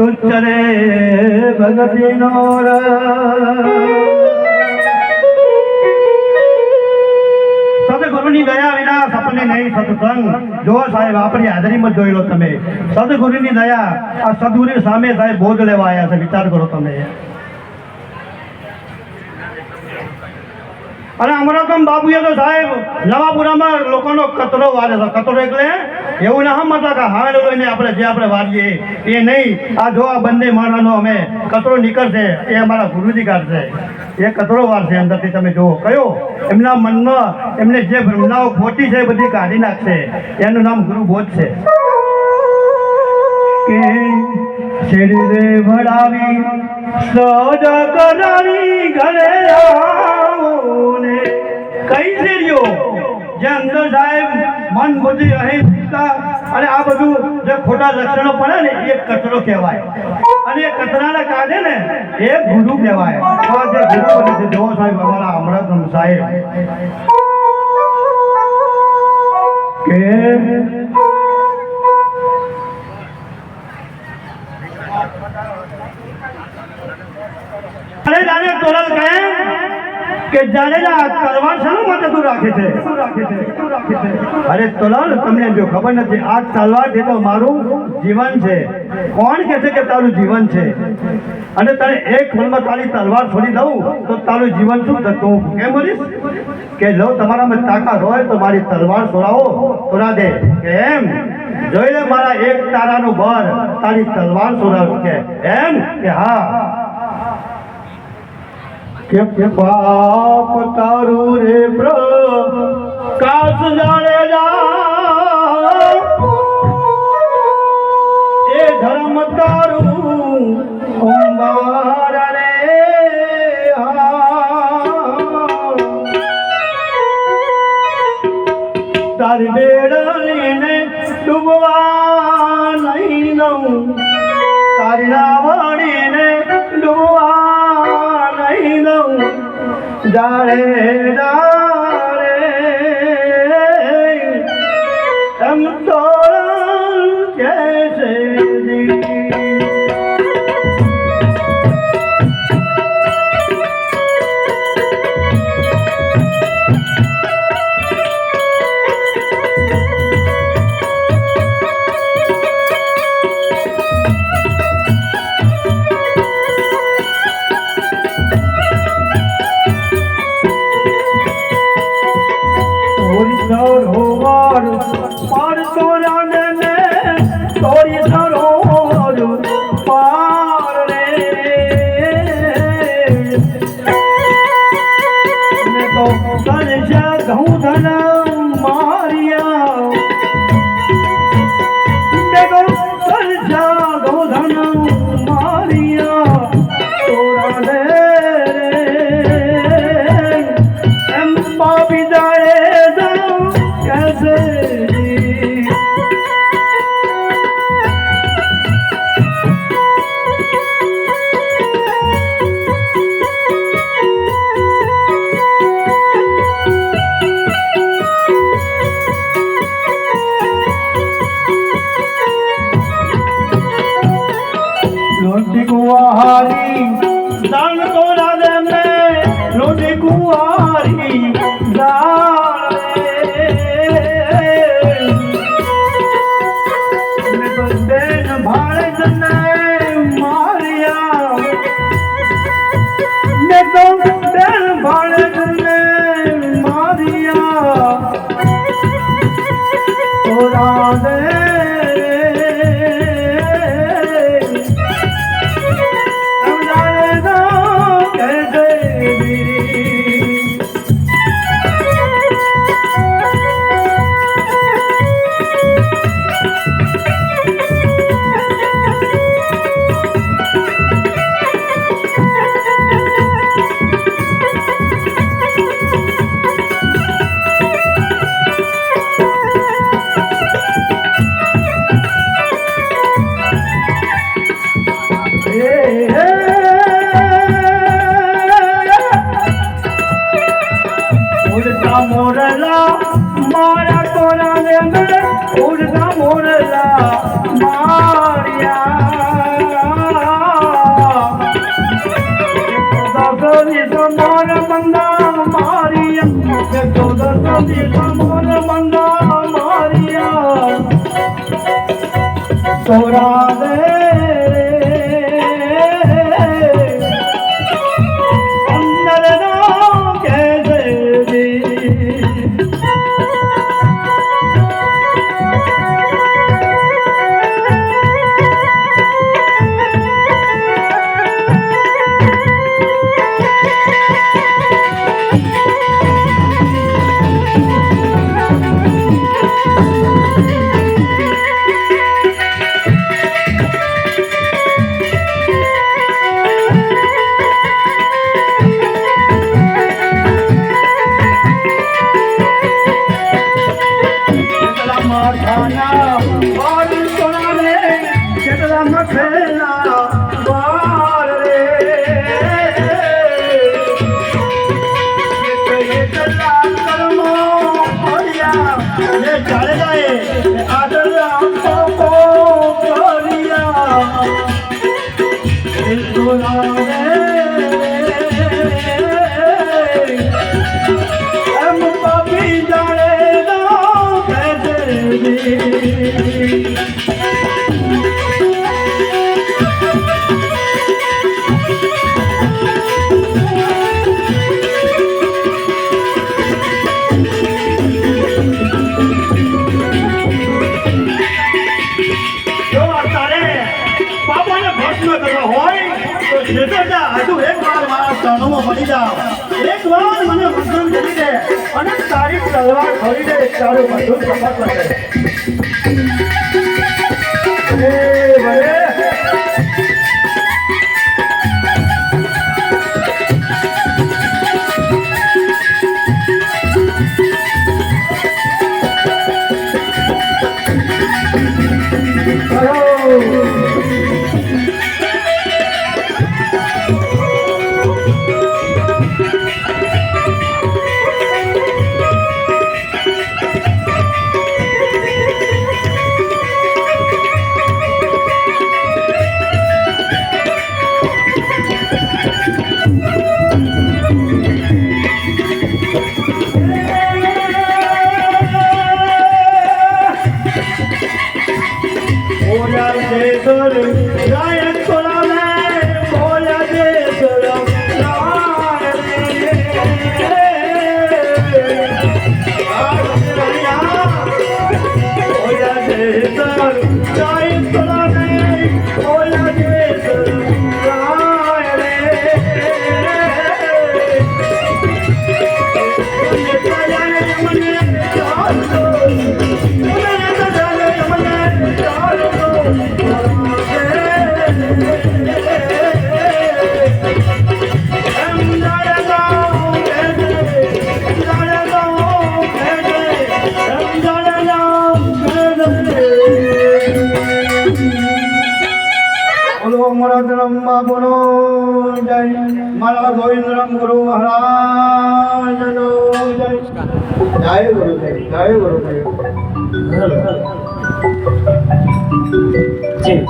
ચરે ભગતી નો સદગુરુની દયા વિના સપને નહીં સત્સંગ. જો સાહેબ આપણી હાજરીમાં જોઈ લો તમે, સદગુરુની દયા આ સદગુરુ સામે સાહેબ બોધ લેવા આવ્યા છે. વિચાર કરો તમે. અને અમરાતમ બાબુએ તો સાહેબ નવાપુરામાં લોકોનો કચરો વારે છે. કચરો એટલે એવું ના સમજતા કે હાડ લઈને આપણે વારીએ એ નહીં. આ જો આ બંને માણસનો અમે કચરો નીકળશે એ અમારા ગુરુજી કાઢશે. એ કચરો વારશે અંદરથી. તમે જુઓ કયો એમના મનમાં એમને જે ભ્રમણાઓ ખોટી છે બધી કાઢી નાખશે. એનું નામ ગુરુ બોધ છે. કે શરીરે ભણાવી સજ કરાવી ઘરે આવો કઈ શેરીઓ જે અંદર સાહેબ મન બુદ્ધિ અહિંસા અને આ બધું જે ખોટા લક્ષણો પડે ને એ કચરો કહેવાય. અને એ કચરાને કાઢે ને એ ગુરુ કહેવાય. તો જે ગુરુ બને છે જો સાહેબ અમારા અમૃતમ સાહેબ કે તોરલ કહે કે જાડેજા તલવાર શાના માટે તું રાખે છે? અરે તોરલ તમને જો ખબર નથી આ તલવાર છે તો મારું જીવન છે. કોણ કહે છે કે તારું જીવન છે? અને તારે એક ફળમાં તારી તલવાર છોડી દઉં તો તારું જીવન શું થતું? કેમ બોલીશ કે જો તમારામાં તાકાત હોય તો મારી તલવાર છોડાવો છોડા દે. કેમ જોઈ લે મારા એક તારાનું બળ તારી તલવાર છોડાવું કે એમ કે હા કે પાપ તારું રે પ્રકાશ જાડેજા એ ધર્મ તારું અંબાર રે તારી બેડલીને ડૂબવા નહીં દઉં, તારી રાવણીને ડૂબવા નહીં દઉં. જાડે જાડે એમ તો કે છે મોરલા મારિયા મોર મંગા મારિયા સોરા દે અંદર ના કેસે એક વાર મને વચન કરી દે અને તારી તલવાર ખોલી દે તારું બધું સફળ કરશે બાપુનો જય મારા ગોવિંદરામ ગુરુ મહારાજનો જય જય ગુરુદેવ જય ગુરુદેવ જી